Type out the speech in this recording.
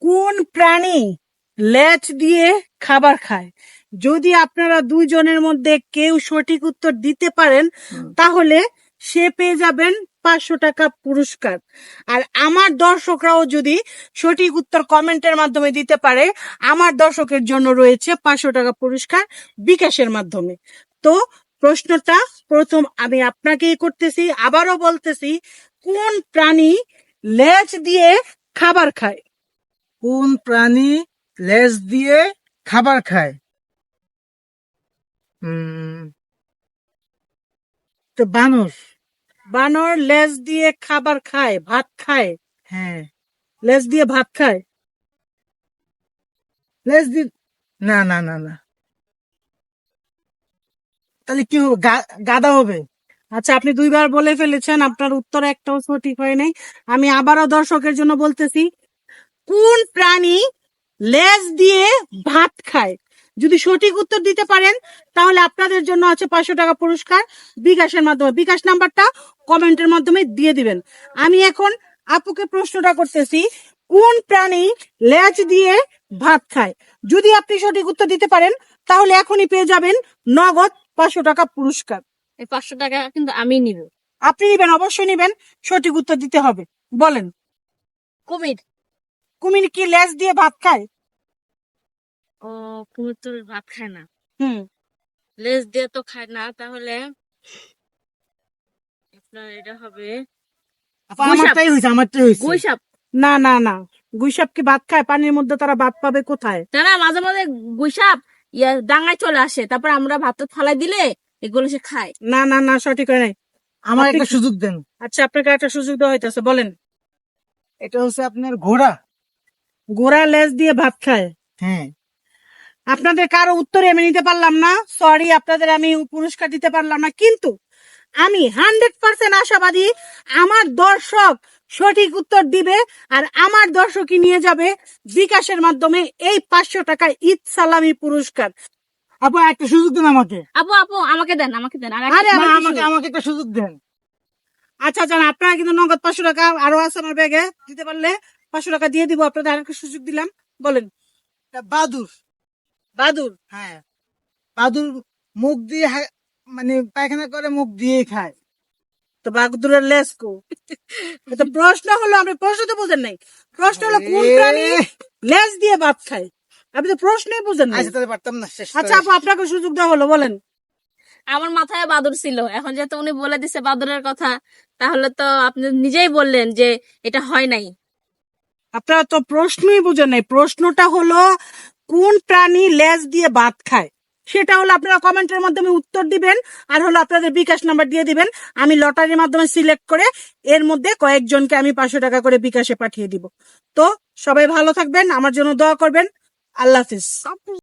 কোন প্রাণী লেজ দিয়ে খাবার খায়? যদি আপনারা দুইজনের মধ্যে কেউ সঠিক উত্তর দিতে পারেন তাহলে সে পেয়ে যাবেন 500 টাকা পুরস্কার। আর আমার দর্শকরাও যদি সঠিক উত্তর কমেন্টের মাধ্যমে দিতে পারে, আমার দর্শকের জন্য রয়েছে 500 টাকা পুরস্কার বিকাশের মাধ্যমে। তো প্রশ্নটা প্রথম আমি আপনাকেই করতেছি, আবারও বলতেছি, কোন প্রাণী লেজ দিয়ে খাবার খায়? কোন প্রাণী লেজ দিয়ে খাবার খায়? তো বানর। বানর লেজ দিয়ে খাবার খায়, ভাত খায়। হ্যাঁ, লেজ দিয়ে ভাত খায়। লেজ দিয়ে না না না না, তাহলে কি হবে? গাদা হবে। আচ্ছা, আপনি দুইবার বলে ফেলেছেন, আপনার উত্তর একটাও সঠিক হয় নাই। আমি আবারও দর্শকের জন্য বলতেছি, কোন প্রাণী লেজ দিয়ে ভাত খায়? যদি সঠিক উত্তর দিতে পারেন তাহলে আপনাদের জন্য আছে 500 টাকা পুরস্কার বিকাশের মাধ্যমে। বিকাশ নাম্বারটা কমেন্টের মাধ্যমে দিয়ে দিবেন। আমি এখন আপুকে প্রশ্নটা করতেছি, কোন প্রাণী লেজ দিয়ে ভাত খায়? যদি আপনি সঠিক উত্তর দিতে পারেন তাহলে এখনই পেয়ে যাবেন নগদ 500 টাকা পুরস্কার। এই 500 টাকা কিন্তু আমি নিব। আপনি নিবেন, অবশ্যই নিবেন, সঠিক উত্তর দিতে হবে। বলেন। কুমির। কুমির কি লেজ দিয়ে ভাত খায়? ও, কুমির তো ভাত খায় না, হুম লেজ দিয়ে তো খায় না, তাহলে আপনার এটা হবে আমারটাই হয়েছে। গুইসাপ। না না না, গুইসাপ কি ভাত খায়? পানির মধ্যে তারা ভাত পাবে কোথায়? তারা মাঝে মাঝে গুইসাপ ডাঙায় চলে আসে, তারপর আমরা ভাত ফালাই দিলে এগুলো সে খায়। না না না, সঠিক হয় নাই। আমার আপনি- একটা সুযোগ দেন। আচ্ছা, আপনাকে একটা সুযোগ দেওয়া হইতেছে, বলেন। এটা হচ্ছে আপনার ঘোড়া। ঘোড়া লেজ দিয়ে ভাত খায়? হ্যাঁ, আপনাদের কারো উত্তরে আমি নিতে পারলাম না, সরি, আপনাদের আমি পুরস্কার দিতে পারলাম না। কিন্তু আমি 100% আশাবাদী আমার দর্শক সঠিক উত্তর দিবে, আর আমার দর্শকই নিয়ে যাবে বিকাশের মাধ্যমে এই 500 টাকা ঈদ সালামি পুরস্কার। আপু একটা সুযোগ দেন আমাকে। আপু আপু আমাকে দেন, আমাকে দেন। আর আরে আমার আমাকে আমাকে একটা সুযোগ দেন। আচ্ছা জান, আপনারা কিন্তু নগদ 500 টাকা আরো আছে আমার ব্যাগে, দিতে পারলে 500 টাকা দিয়ে দিব আপনাদের। আরেকটা সুযোগ দিলাম, বলেন। এটা বাদুর। বাদুর? হ্যাঁ, বাদুর মুখ দিয়ে মানে পায়খানা করে, মুখ দিয়ে খায়। তো বাদুরের লেজ কো? তো প্রশ্ন হলো, আপনি প্রশ্ন তো বুঝেন নাই। প্রশ্ন হলো কোন প্রাণী লেজ দিয়ে ভাত খায়? আপনি তো প্রশ্নই বুঝেন নাই। আচ্ছা, তাহলে পারতাম না, শেষ আচ্ছা আপু, আপনাকে সুযোগ দেওয়া হলো, বলেন। আমার মাথায় বাদুর ছিল, এখন যেহেতু উনি বলে দিছে বাদুরের কথা, তাহলে তো আপনি নিজেই বললেন যে এটা হয় নাই। আপনারা তো প্রশ্নই বুঝেন নাই। প্রশ্নটা হলো কোন প্রাণী লেজ দিয়ে ভাত খায়, সেটা হলো আপনারা কমেন্টের মাধ্যমে উত্তর দিবেন, আর হলো আপনাদের বিকাশ নাম্বার দিয়ে দিবেন। আমি লটারির মাধ্যমে সিলেক্ট করে এর মধ্যে কয়েকজনকে আমি 500 টাকা করে বিকাশে পাঠিয়ে দিব। তো সবাই ভালো থাকবেন, আমার জন্য দোয়া করবেন। আল্লাহ হাফিজ।